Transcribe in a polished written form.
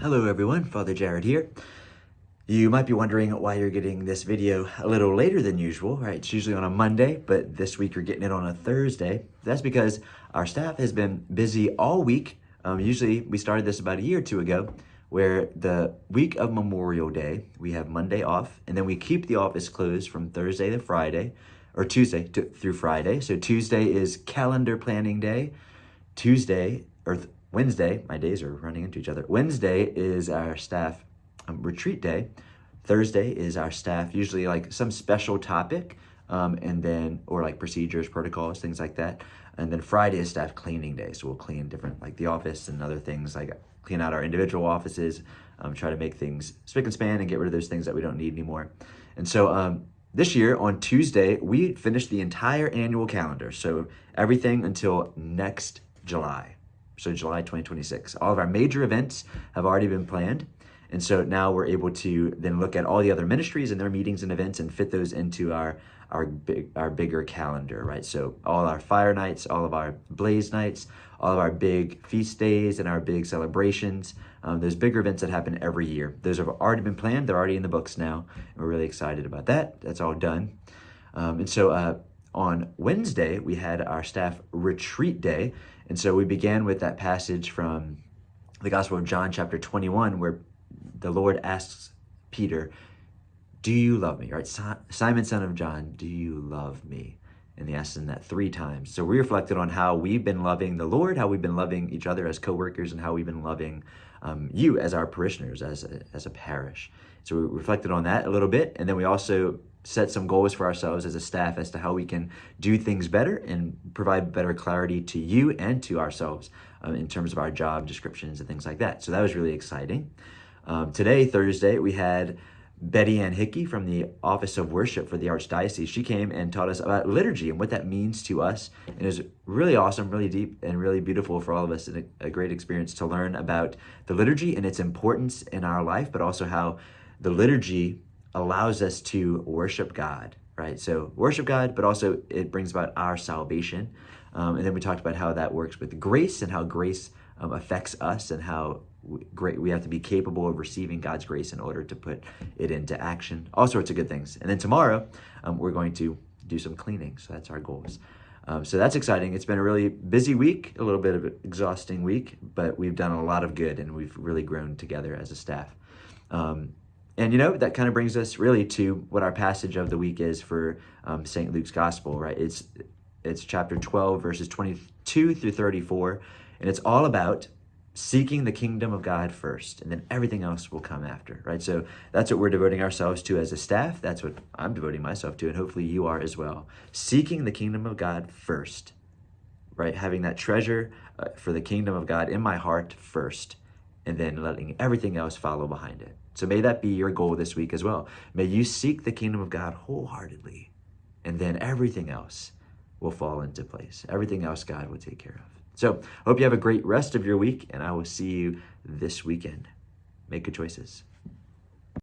Hello everyone, Father Jared here. You might be wondering why you're getting this video a little later than usual, right? It's usually on a Monday, but this week you're getting it on a Thursday. That's because our staff has been busy all week. Usually we started this about a year or two ago, where the week of Memorial Day, we have Monday off, and then we keep the office closed from Thursday to Friday, or Tuesday through Friday. So Tuesday is calendar planning day. Wednesday, my days are running into each other. Wednesday is our staff retreat day. Thursday is our staff, usually like some special topic, or like procedures, protocols, things like that. And then Friday is staff cleaning day. So we'll clean different, like the office and other things, like clean out our individual offices, try to make things spick and span and get rid of those things that we don't need anymore. And so this year on Tuesday, we finished the entire annual calendar. So everything until next July. So July 2026. All of our major events have already been planned. And so now we're able to then look at all the other ministries and their meetings and events and fit those into our bigger calendar, right? So all our fire nights, all of our blaze nights, all of our big feast days and our big celebrations, those bigger events that happen every year. Those have already been planned. They're already in the books now. And we're really excited about that. That's all done. On Wednesday, we had our staff retreat day. And so we began with that passage from the Gospel of John, chapter 21, where the Lord asks Peter, "Do you love me?" Right? Simon, son of John, do you love me? And he asks him that 3 times. So we reflected on how we've been loving the Lord, how we've been loving each other as co-workers, and how we've been loving you as our parishioners, as a parish. So we reflected on that a little bit. And then we also set some goals for ourselves as a staff as to how we can do things better and provide better clarity to you and to ourselves in terms of our job descriptions and things like that. So that was really exciting. Today, Thursday, we had Betty Ann Hickey from the Office of Worship for the Archdiocese. She came and taught us about liturgy and what that means to us. And it was really awesome, really deep, and really beautiful for all of us, and a great experience to learn about the liturgy and its importance in our life, but also how the liturgy allows us to worship God, right? So worship God, but also it brings about our salvation. And then we talked about how that works with grace and how grace affects us and how we have to be capable of receiving God's grace in order to put it into action. All sorts of good things. And then tomorrow, we're going to do some cleaning. So that's our goals. So that's exciting. It's been a really busy week, a little bit of an exhausting week, but we've done a lot of good and we've really grown together as a staff. And that kind of brings us really to what our passage of the week is for St. Luke's Gospel, right? It's chapter 12, verses 22 through 34, and it's all about seeking the kingdom of God first, and then everything else will come after, right? So that's what we're devoting ourselves to as a staff. That's what I'm devoting myself to, and hopefully you are as well. Seeking the kingdom of God first, right? Having that treasure for the kingdom of God in my heart first, and then letting everything else follow behind it. So may that be your goal this week as well. May you seek the kingdom of God wholeheartedly, and then everything else will fall into place. Everything else God will take care of. So I hope you have a great rest of your week, and I will see you this weekend. Make good choices.